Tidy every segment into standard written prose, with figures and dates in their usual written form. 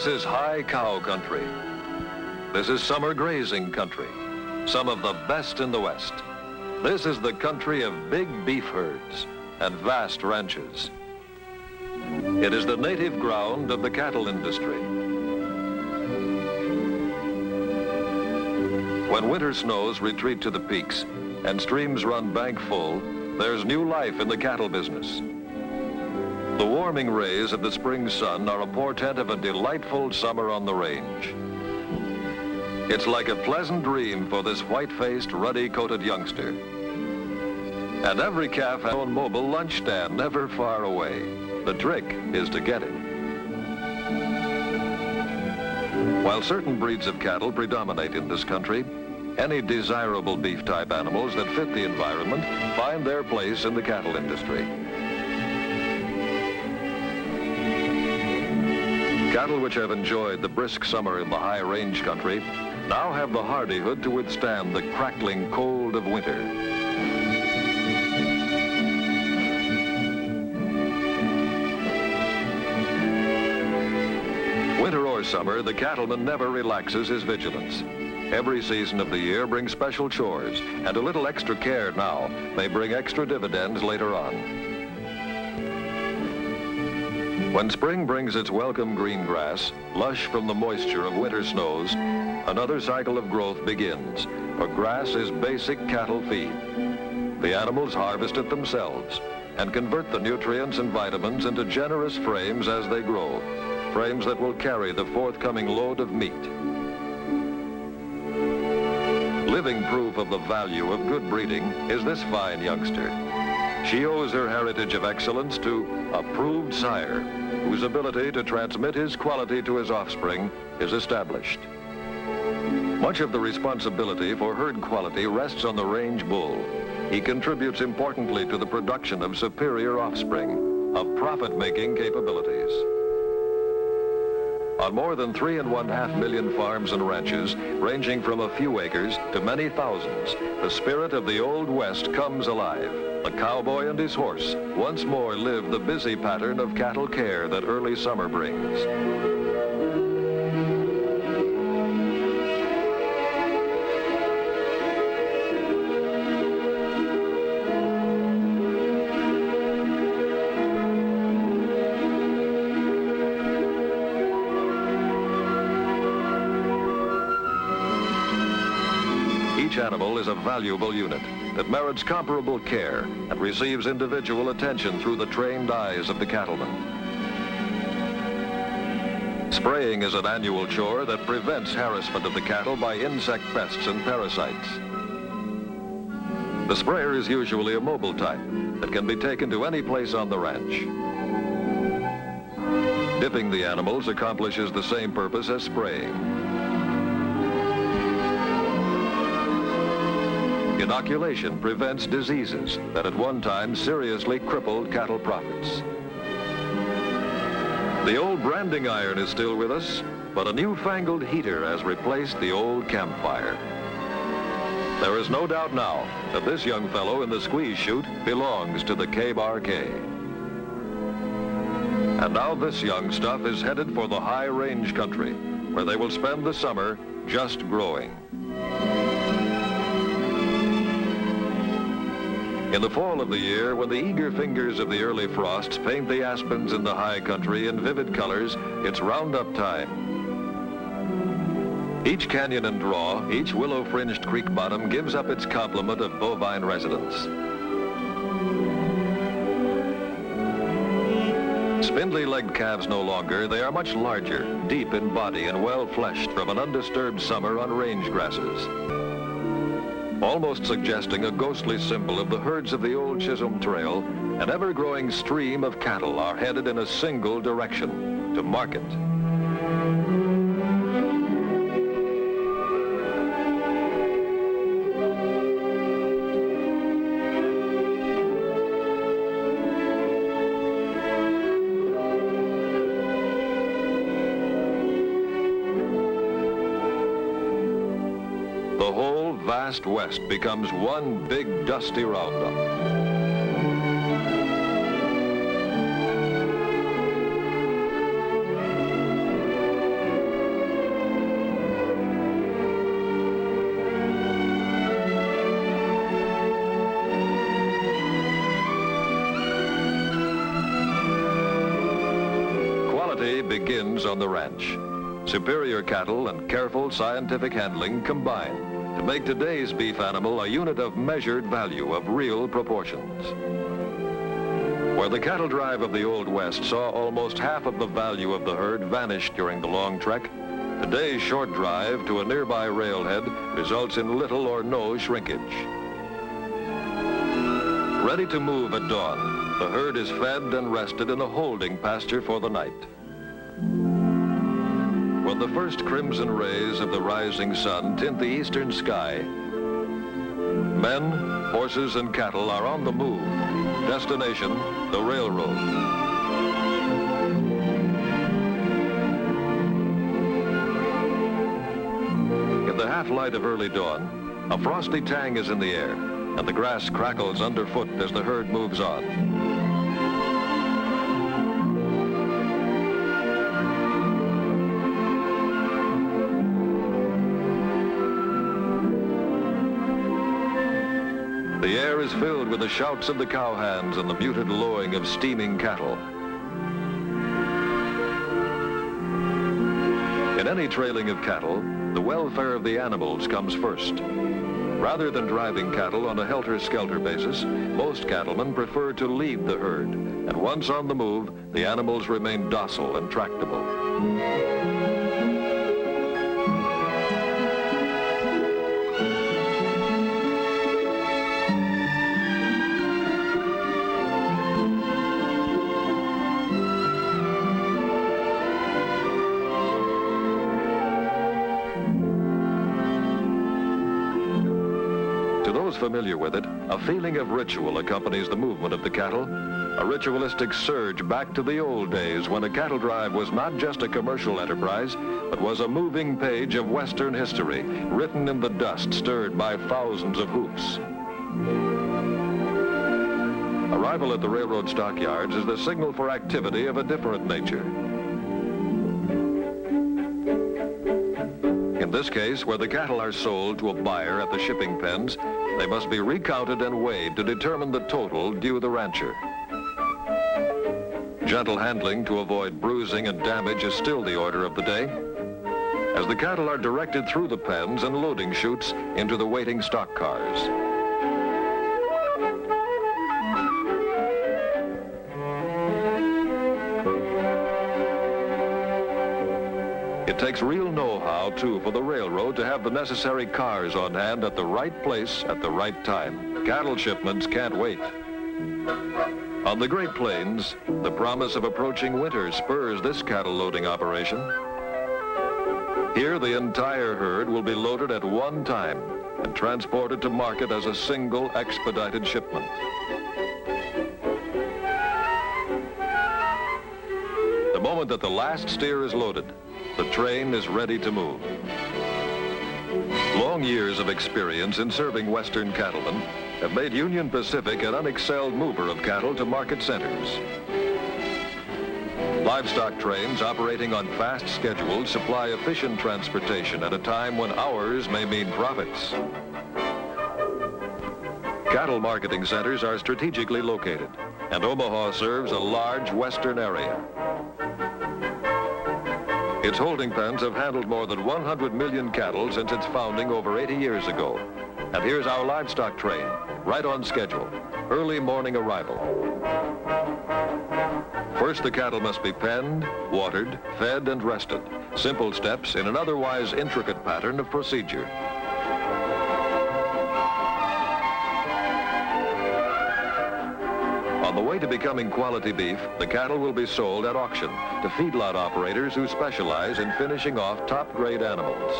is high cow country. This is summer grazing country, some of the best in the West. This is the country of big beef herds and vast ranches. It is the native ground of the cattle industry. When winter snows retreat to the peaks and streams run bank full, there's new life in the cattle business. The warming rays of the spring sun are a portent of a delightful summer on the range. It's like a pleasant dream for this white-faced, ruddy-coated youngster. And every calf has own mobile lunch stand never far away. The trick is to get it. While certain breeds of cattle predominate in this country, any desirable beef-type animals that fit the environment find their place in the cattle industry. Cattle which have enjoyed the brisk summer in the high range country now have the hardihood to withstand the crackling cold of winter. Winter or summer, the cattleman never relaxes his vigilance. Every season of the year brings special chores, and a little extra care now may bring extra dividends later on. When spring brings its welcome green grass, lush from the moisture of winter snows, another cycle of growth begins, for grass is basic cattle feed. The animals harvest it themselves and convert the nutrients and vitamins into generous frames as they grow, frames that will carry the forthcoming load of meat. Living proof of the value of good breeding is this fine youngster. She owes her heritage of excellence to a proved sire, whose ability to transmit his quality to his offspring is established. Much of the responsibility for herd quality rests on the range bull. He contributes importantly to the production of superior offspring, of profit-making capabilities. On more than 3.5 million farms and ranches, ranging from a few acres to many thousands, the spirit of the Old West comes alive. The cowboy and his horse once more live the busy pattern of cattle care that early summer brings. Each animal is a valuable unit that merits comparable care and receives individual attention through the trained eyes of the cattleman. Spraying is an annual chore that prevents harassment of the cattle by insect pests and parasites. The sprayer is usually a mobile type that can be taken to any place on the ranch. Dipping the animals accomplishes the same purpose as spraying. Inoculation prevents diseases that at one time seriously crippled cattle profits. The old branding iron is still with us, but a newfangled heater has replaced the old campfire. There is no doubt now that this young fellow in the squeeze chute belongs to the K-Bar-K. And now this young stuff is headed for the high range country, where they will spend the summer just growing. In the fall of the year, when the eager fingers of the early frosts paint the aspens in the high country in vivid colors, it's roundup time. Each canyon and draw, each willow-fringed creek bottom gives up its complement of bovine residents. Spindly-legged calves no longer, they are much larger, deep in body and well-fleshed from an undisturbed summer on range grasses. Almost suggesting a ghostly symbol of the herds of the old Chisholm Trail, an ever-growing stream of cattle are headed in a single direction, to market. The whole vast West becomes one big dusty roundup. farms on the ranch. Superior cattle and careful scientific handling combine to make today's beef animal a unit of measured value of real proportions. Where the cattle drive of the Old West saw almost half of the value of the herd vanish during the long trek, today's short drive to a nearby railhead results in little or no shrinkage. Ready to move at dawn, the herd is fed and rested in a holding pasture for the night. When the first crimson rays of the rising sun tint the eastern sky, men, horses, and cattle are on the move. Destination, the railroad. In the half-light of early dawn, a frosty tang is in the air, and the grass crackles underfoot as the herd moves on. The air is filled with the shouts of the cowhands and the muted lowing of steaming cattle. In any trailing of cattle, the welfare of the animals comes first. Rather than driving cattle on a helter-skelter basis, most cattlemen prefer to lead the herd, and once on the move, the animals remain docile and tractable. To those familiar with it, a feeling of ritual accompanies the movement of the cattle, a ritualistic surge back to the old days when a cattle drive was not just a commercial enterprise, but was a moving page of Western history, written in the dust stirred by thousands of hoofs. Arrival at the railroad stockyards is the signal for activity of a different nature. In this case, where the cattle are sold to a buyer at the shipping pens, they must be recounted and weighed to determine the total due the rancher. Gentle handling to avoid bruising and damage is still the order of the day, as the cattle are directed through the pens and loading chutes into the waiting stock cars. It takes real know-how, too, for the railroad to have the necessary cars on hand at the right place at the right time. Cattle shipments can't wait. On the Great Plains, the promise of approaching winter spurs this cattle loading operation. Here, the entire herd will be loaded at one time and transported to market as a single expedited shipment. The moment that the last steer is loaded, the train is ready to move. Long years of experience in serving Western cattlemen have made Union Pacific an unexcelled mover of cattle to market centers. Livestock trains operating on fast schedules supply efficient transportation at a time when hours may mean profits. Cattle marketing centers are strategically located, and Omaha serves a large western area. Its holding pens have handled more than 100 million cattle since its founding over 80 years ago. And here's our livestock train, right on schedule, early morning arrival. First, the cattle must be penned, watered, fed, and rested. Simple steps in an otherwise intricate pattern of procedure. On the way to becoming quality beef, the cattle will be sold at auction to feedlot operators who specialize in finishing off top-grade animals.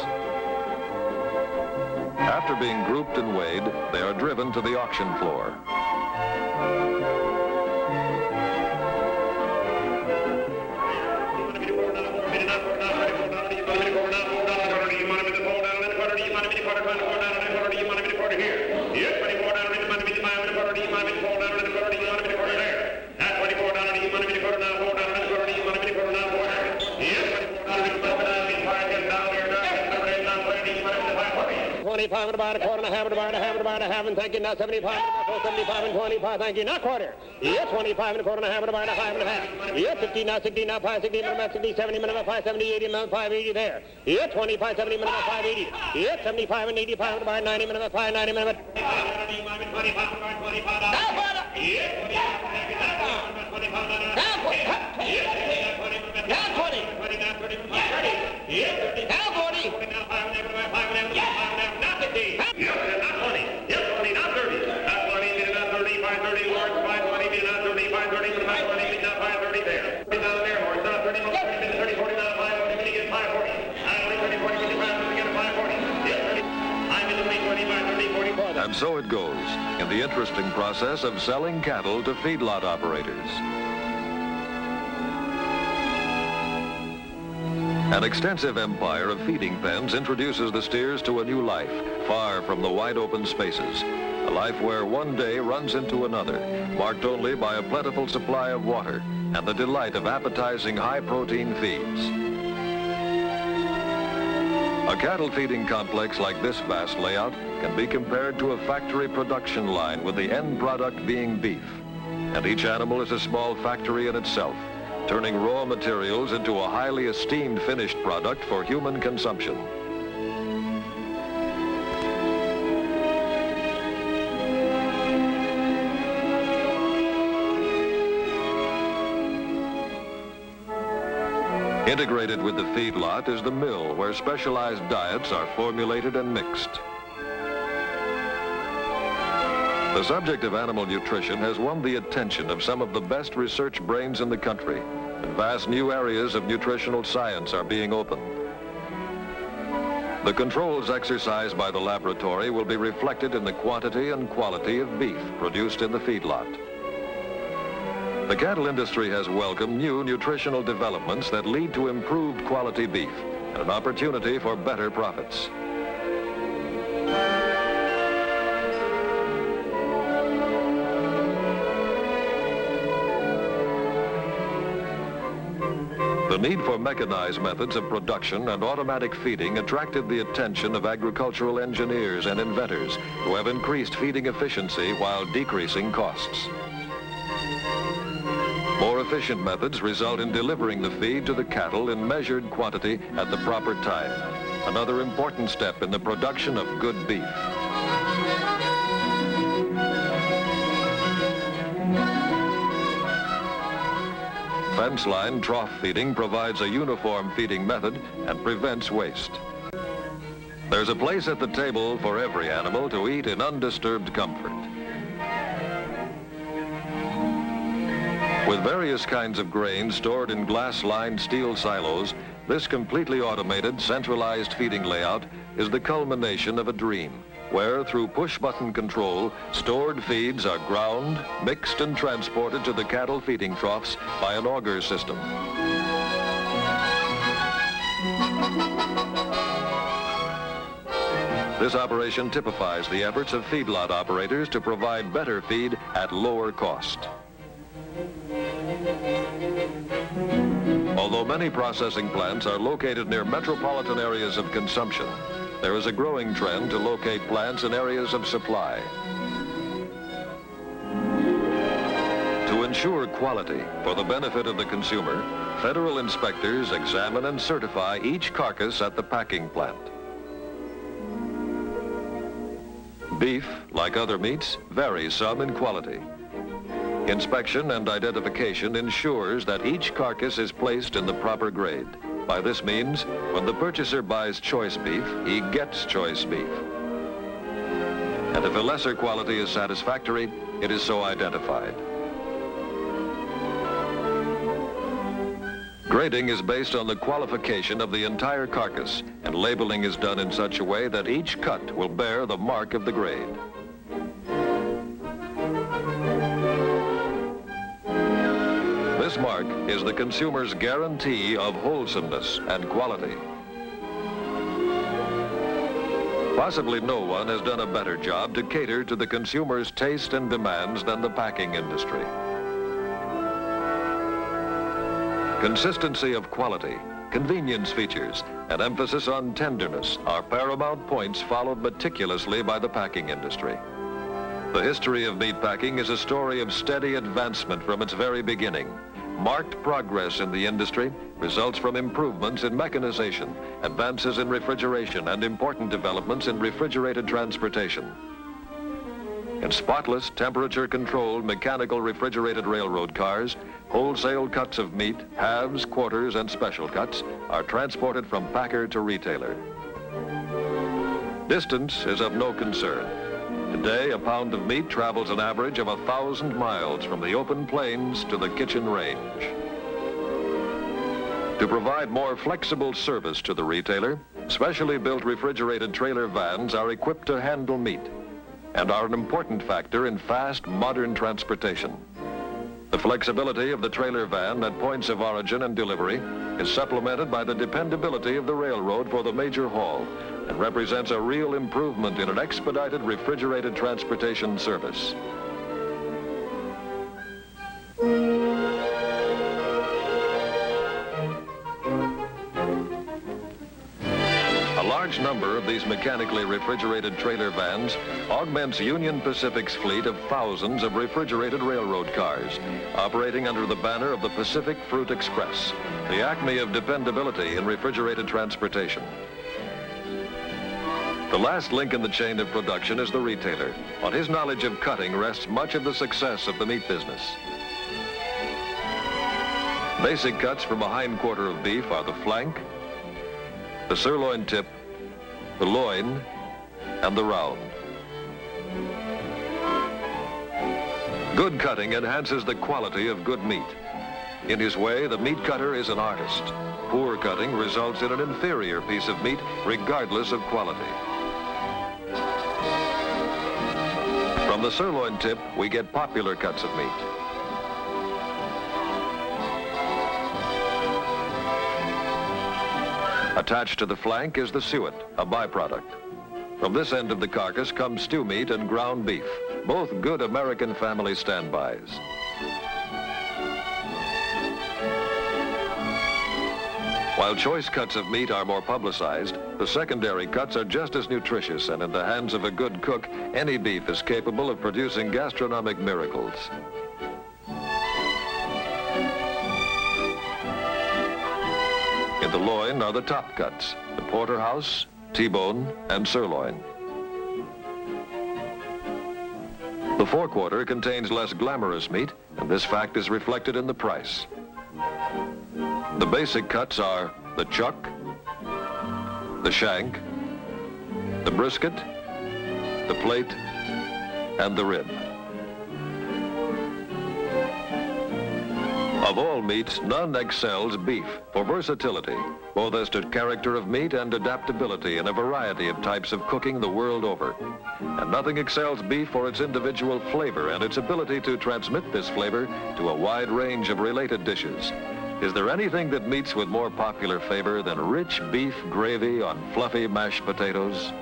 After being grouped and weighed, they are driven to the auction floor. 25 and about a quarter and a half and about a half and about a half and thank you. Now 75 and about 75 and 25, thank you. Now quarter. Yes, 25 and a quarter and a half and about a half and a half. Yes, 50 now 60 now 5 60 minimum 60 70 minimum 5 70 80 minimum 580 there. Yes, 25 70 minimum 580. Yes, 75 and 85 and about 90 minimum 590 minimum. And so it goes in the interesting process of selling cattle to feedlot operators. An extensive empire of feeding pens introduces the steers to a new life, far from the wide open spaces. A life where one day runs into another, marked only by a plentiful supply of water and the delight of appetizing high-protein feeds. A cattle feeding complex like this vast layout can be compared to a factory production line with the end product being beef. And each animal is a small factory in itself, turning raw materials into a highly esteemed finished product for human consumption. Integrated with the feedlot is the mill, where specialized diets are formulated and mixed. The subject of animal nutrition has won the attention of some of the best research brains in the country, and vast new areas of nutritional science are being opened. The controls exercised by the laboratory will be reflected in the quantity and quality of beef produced in the feedlot. The cattle industry has welcomed new nutritional developments that lead to improved quality beef and an opportunity for better profits. The need for mechanized methods of production and automatic feeding attracted the attention of agricultural engineers and inventors who have increased feeding efficiency while decreasing costs. More efficient methods result in delivering the feed to the cattle in measured quantity at the proper time, another important step in the production of good beef. Fence line trough feeding provides a uniform feeding method and prevents waste. There's a place at the table for every animal to eat in undisturbed comfort. With various kinds of grain stored in glass-lined steel silos, this completely automated, centralized feeding layout is the culmination of a dream, where through push-button control, stored feeds are ground, mixed, and transported to the cattle feeding troughs by an auger system. This operation typifies the efforts of feedlot operators to provide better feed at lower cost. Although many processing plants are located near metropolitan areas of consumption, there is a growing trend to locate plants in areas of supply. To ensure quality for the benefit of the consumer, federal inspectors examine and certify each carcass at the packing plant. Beef, like other meats, varies some in quality. Inspection and identification ensures that each carcass is placed in the proper grade. By this means, when the purchaser buys choice beef, he gets choice beef. And if a lesser quality is satisfactory, it is so identified. Grading is based on the qualification of the entire carcass, and labeling is done in such a way that each cut will bear the mark of the grade. This mark is the consumer's guarantee of wholesomeness and quality. Possibly no one has done a better job to cater to the consumer's taste and demands than the packing industry. Consistency of quality convenience features, and emphasis on tenderness are paramount points followed meticulously by the packing industry. The history of meat packing is a story of steady advancement from its very beginning. Marked progress in the industry results from improvements in mechanization, advances in refrigeration, and important developments in refrigerated transportation. In spotless, temperature-controlled, mechanical refrigerated railroad cars, wholesale cuts of meat, halves, quarters, and special cuts are transported from packer to retailer. Distance is of no concern. Today, a pound of meat travels an average of 1,000 miles from the open plains to the kitchen range. To provide more flexible service to the retailer, specially built refrigerated trailer vans are equipped to handle meat and are an important factor in fast, modern transportation. The flexibility of the trailer van at points of origin and delivery is supplemented by the dependability of the railroad for the major haul and represents a real improvement in an expedited refrigerated transportation service. A large number of these mechanically refrigerated trailer vans augments Union Pacific's fleet of thousands of refrigerated railroad cars, operating under the banner of the Pacific Fruit Express, the acme of dependability in refrigerated transportation. The last link in the chain of production is the retailer. On his knowledge of cutting rests much of the success of the meat business. Basic cuts from a hind quarter of beef are the flank, the sirloin tip, the loin, and the round. Good cutting enhances the quality of good meat. In his way, the meat cutter is an artist. Poor cutting results in an inferior piece of meat, regardless of quality. From the sirloin tip, we get popular cuts of meat. Attached to the flank is the suet, a byproduct. From this end of the carcass comes stew meat and ground beef, both good American family standbys. While choice cuts of meat are more publicized, the secondary cuts are just as nutritious, and in the hands of a good cook, any beef is capable of producing gastronomic miracles. In the loin are the top cuts, the porterhouse, T-bone, and sirloin. The forequarter contains less glamorous meat, and this fact is reflected in the price. The basic cuts are the chuck, the shank, the brisket, the plate, and the rib. Of all meats, none excels beef for versatility, both as to character of meat and adaptability in a variety of types of cooking the world over. And nothing excels beef for its individual flavor and its ability to transmit this flavor to a wide range of related dishes. Is there anything that meets with more popular favor than rich beef gravy on fluffy mashed potatoes?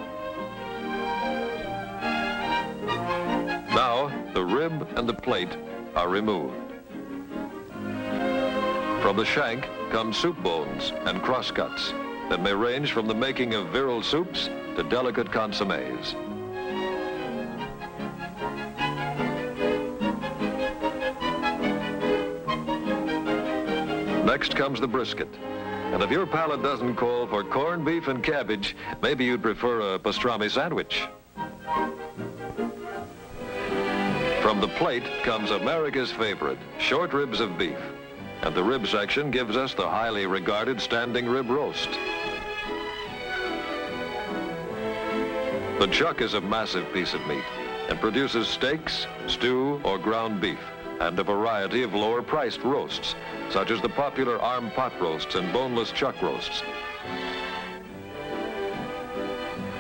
Now, the rib and the plate are removed. From the shank come soup bones and crosscuts that may range from the making of virile soups to delicate consommes. Next comes the brisket. And if your palate doesn't call for corned beef and cabbage, maybe you'd prefer a pastrami sandwich. From the plate comes America's favorite, short ribs of beef. And the rib section gives us the highly regarded standing rib roast. The chuck is a massive piece of meat and produces steaks, stew, or ground beef, and a variety of lower-priced roasts, such as the popular arm pot roasts and boneless chuck roasts.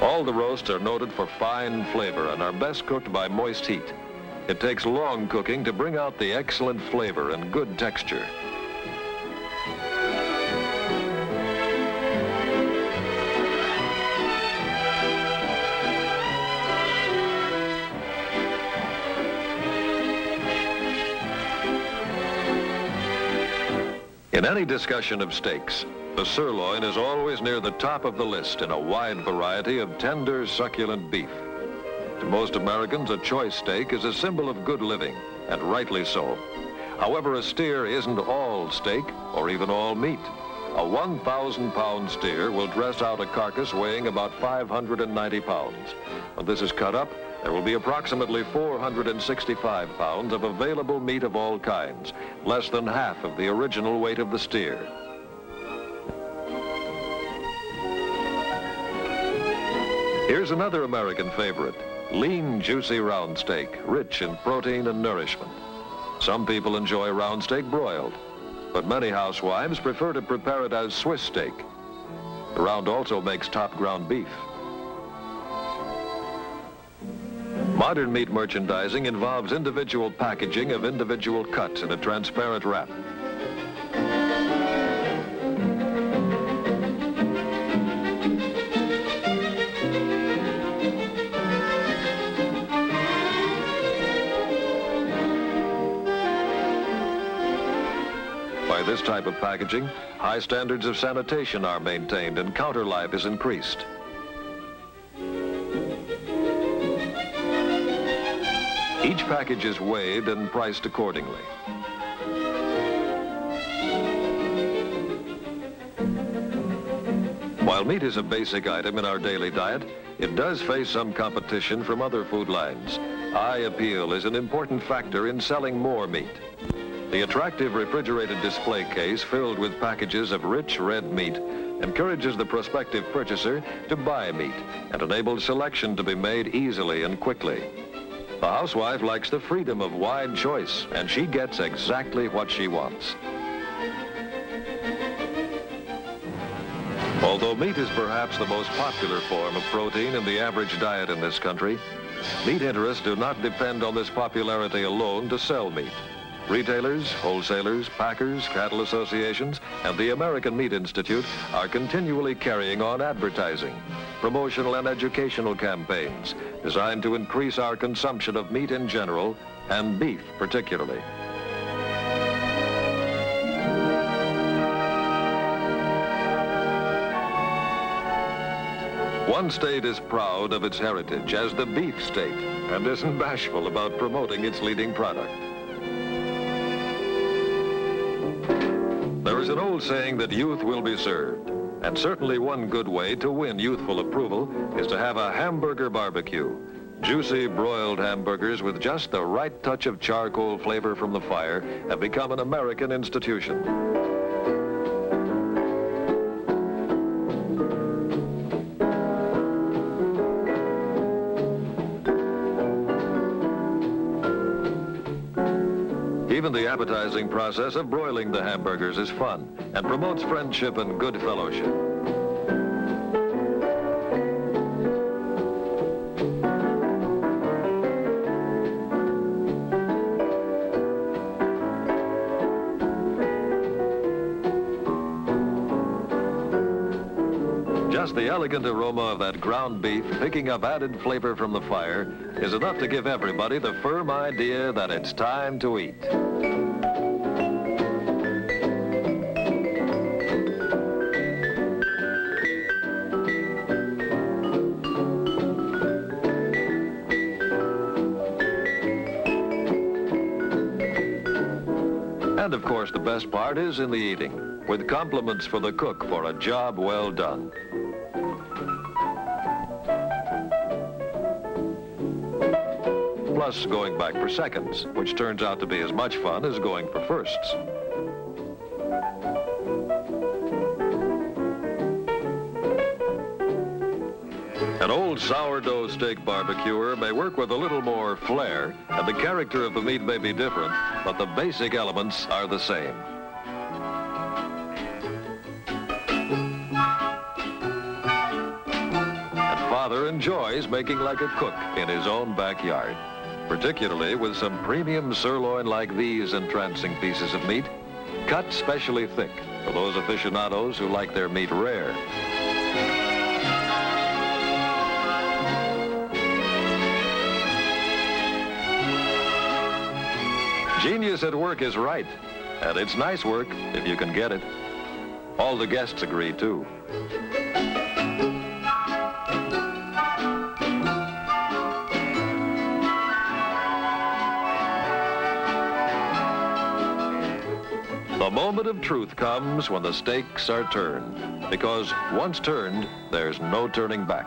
All the roasts are noted for fine flavor and are best cooked by moist heat. It takes long cooking to bring out the excellent flavor and good texture. In any discussion of steaks, The sirloin is always near the top of the list in a wide variety of tender, succulent beef. To most Americans, a choice steak is a symbol of good living, and rightly so. However, a steer isn't all steak or even all meat. A 1,000-pound steer will dress out a carcass weighing about 590 pounds. When this is cut up, there will be approximately 465 pounds of available meat of all kinds, less than half of the original weight of the steer. Here's another American favorite, lean, juicy round steak, rich in protein and nourishment. Some people enjoy round steak broiled, but many housewives prefer to prepare it as Swiss steak. The round also makes top ground beef. Modern meat merchandising involves individual packaging of individual cuts in a transparent wrap. By this type of packaging, high standards of sanitation are maintained and counter life is increased. Each package is weighed and priced accordingly. While meat is a basic item in our daily diet, it does face some competition from other food lines. Eye appeal is an important factor in selling more meat. The attractive refrigerated display case filled with packages of rich red meat encourages the prospective purchaser to buy meat and enables selection to be made easily and quickly. The housewife likes the freedom of wide choice, and she gets exactly what she wants. Although meat is perhaps the most popular form of protein in the average diet in this country, meat interests do not depend on this popularity alone to sell meat. Retailers, wholesalers, packers, cattle associations, and the American Meat Institute are continually carrying on advertising, promotional and educational campaigns designed to increase our consumption of meat in general and beef particularly. One state is proud of its heritage as the beef state and isn't bashful about promoting its leading product. There is an old saying that youth will be served, and certainly one good way to win youthful approval is to have a hamburger barbecue. Juicy broiled hamburgers with just the right touch of charcoal flavor from the fire have become an American institution. Even the appetizing process of broiling the hamburgers is fun and promotes friendship and good fellowship. Just the elegant aroma of that ground beef picking up added flavor from the fire is enough to give everybody the firm idea that it's time to eat. And of course, the best part is in the eating, with compliments for the cook for a job well done. Plus going back for seconds, which turns out to be as much fun as going for firsts. An old sourdough steak barbecuer may work with a little more flair, and the character of the meat may be different, but the basic elements are the same. And Father enjoys making like a cook in his own backyard, particularly with some premium sirloin like these entrancing pieces of meat, cut specially thick for those aficionados who like their meat rare. Genius at work is right, and it's nice work if you can get it. All the guests agree, too. The moment of truth comes when the stakes are turned, because once turned, there's no turning back.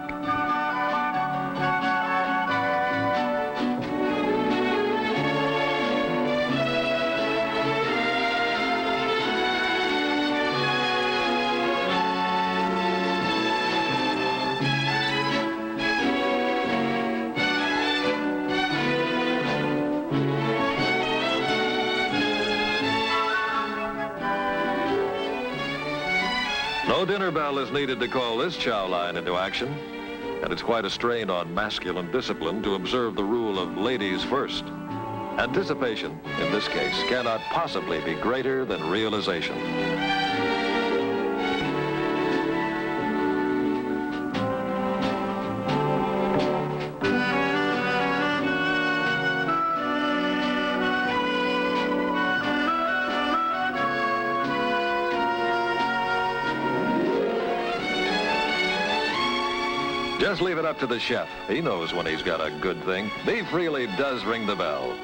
No dinner bell is needed to call this chow line into action, and it's quite a strain on masculine discipline to observe the rule of ladies first. Anticipation, in this case, cannot possibly be greater than realization. Just leave it up to the chef. He knows when he's got a good thing. Beef really does ring the bell.